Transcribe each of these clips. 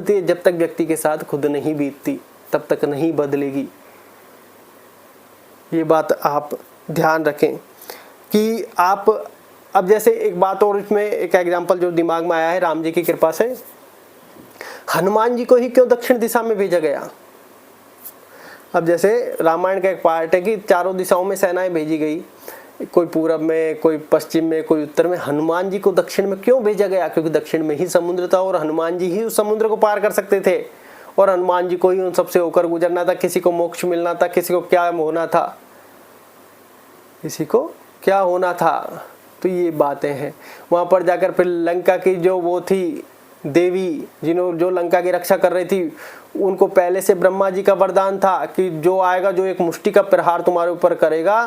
बोलती है जब तक व्यक्ति के साथ खुद नहीं बीतती तब तक नहीं बदलेगी। ये बात आप ध्यान रखें कि आप अब जैसे एक बात और इसमें एक एग्जांपल जो दिमाग में आया है, राम जी की कृपा से हनुमान जी को ही क्यों दक्षिण दिशा में भेजा गया। अब जैसे रामायण का एक पार्ट है कि चारों दिशाओं में सेनाएं भेजी गई, कोई पूरब में, कोई पश्चिम में, कोई उत्तर में। हनुमान जी को दक्षिण में क्यों भेजा गया? क्योंकि दक्षिण में ही समुद्र था और हनुमान जी ही उस समुद्र को पार कर सकते थे और हनुमान जी को ही उन सबसे होकर गुजरना था। किसी को मोक्ष मिलना था, किसी को क्या होना था, किसी को क्या होना था। तो ये बातें हैं। वहां पर जाकर फिर लंका की जो वो थी देवी, जो लंका की रक्षा कर रही थी, उनको पहले से ब्रह्मा जी का वरदान था कि जो आएगा, जो एक मुष्टि का प्रहार तुम्हारे ऊपर करेगा,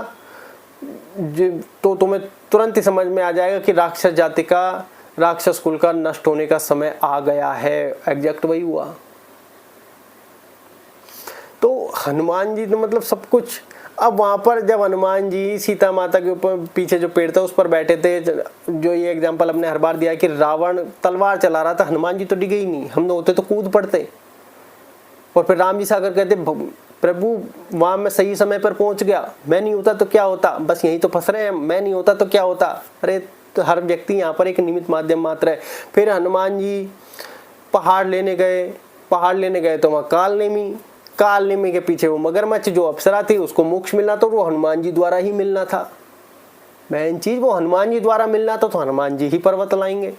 तो तुम्हें तुरंत ही समझ में आ जाएगा कि राक्षस जाति का, राक्षस कुल का नष्ट होने का समय आ गया है। एग्जैक्ट वही हुआ। तो हनुमान जी तो मतलब सब कुछ। अब वहां पर जब हनुमान जी सीता माता के ऊपर पीछे जो पेड़ था उस पर बैठे थे, जो ये एग्जांपल हमने हर बार दिया कि रावण तलवार चला रहा था, हनुमान जी तो डिगे ही नहीं। हम होते तो कूद पड़ते। और फिर राम जी से आकर कहते प्रभु वहां मैं सही समय पर पहुंच गया, मैं नहीं होता तो क्या होता, बस यही तो फंस रहे हैं, मैं नहीं होता तो क्या होता। अरे तो हर व्यक्ति यहाँ पर एक निमित्त माध्यम मात्र है। फिर हनुमान जी पहाड़ लेने गए तो वहाँ काल नेमी के पीछे वो मगरमच्छ जो अप्सरा थी, उसको मोक्ष मिलना तो वो हनुमान जी द्वारा ही मिलना था। मेन चीज वो हनुमान जी द्वारा मिलना तो हनुमान जी ही पर्वत लाएंगे।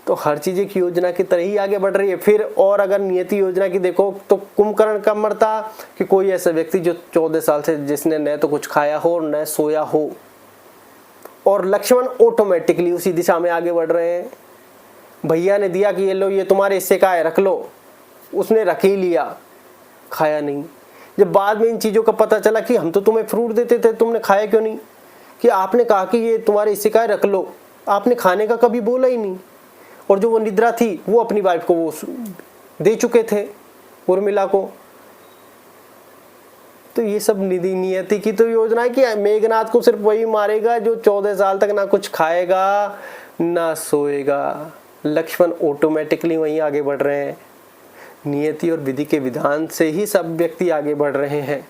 तो हर चीज एक योजना की तरह ही आगे बढ़ रही है। फिर और अगर नियति योजना की देखो तो कुंभकर्ण कब मरता कि कोई ऐसा व्यक्ति जो 14 साल से जिसने न तो कुछ खाया हो और न सोया हो, और लक्ष्मण ऑटोमेटिकली उसी दिशा में आगे बढ़ रहे हैं। भैया ने दिया कि ये लो, ये तुम्हारे हिस्से का है, रख लो, उसने रख ही लिया, खाया नहीं। जब बाद में इन चीजों का पता चला कि हम तो तुम्हें फ्रूट देते थे, तुमने खाया क्यों नहीं, कि आपने कहा कि ये तुम्हारे हिस्से का है, रख लो, आपने खाने का कभी बोला ही नहीं। और जो वो निद्रा थी वो अपनी वाइफ को वो दे चुके थे, उर्मिला को। तो ये सब नियति की तो योजना है कि मेघनाथ को सिर्फ वही मारेगा जो 14 साल तक ना कुछ खाएगा ना सोएगा। लक्ष्मण ऑटोमेटिकली वहीं आगे बढ़ रहे हैं। नियति और विधि के विधान से ही सब व्यक्ति आगे बढ़ रहे हैं।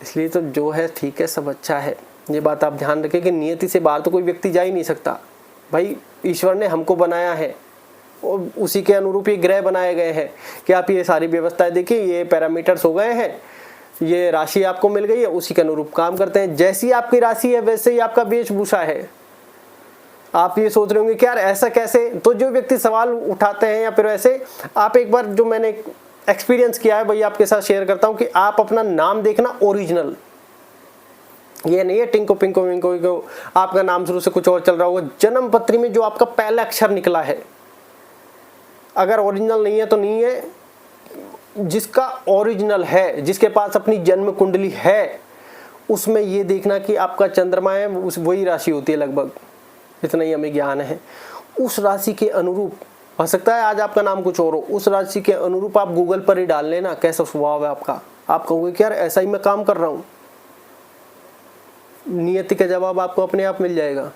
इसलिए तो जो है ठीक है, सब अच्छा है। ये बात आप ध्यान रखें कि नियति से बाहर तो कोई व्यक्ति जा ही नहीं सकता। भाई ईश्वर ने हमको बनाया है और उसी के अनुरूप ये ग्रह बनाए गए हैं कि आप ये सारी व्यवस्थाएं देखिए, ये पैरामीटर्स हो गए हैं, ये राशि आपको मिल गई है, उसी के अनुरूप काम करते हैं। जैसी आपकी राशि है वैसे ही आपका वेशभूषा है। आप ये सोच रहे होंगे कि यार ऐसा कैसे, तो जो व्यक्ति सवाल उठाते हैं या फिर ऐसे, आप एक बार जो मैंने एक्सपीरियंस किया है वही आपके साथ शेयर करता हूँ कि आप अपना नाम देखना ओरिजिनल, ये नहीं है टिंको पिंको विंको, आपका नाम शुरू से कुछ और चल रहा होगा। जन्म पत्री में जो आपका पहला अक्षर निकला है, अगर ओरिजिनल नहीं है तो नहीं है। जिसका ओरिजिनल है, जिसके पास अपनी जन्म कुंडली है, उसमें ये देखना कि आपका चंद्रमा है वही राशि होती है लगभग, इतना ही हमें ज्ञान है। उस राशि के अनुरूप हो सकता है आज आपका नाम कुछ और हो, उस राशि के अनुरूप आप गूगल पर ही डाल लेना कैसा स्वभाव है आपका। आप कहोगे कि यार ऐसा ही मैं काम कर रहा हूँ, नियति का जवाब आपको अपने आप मिल जाएगा।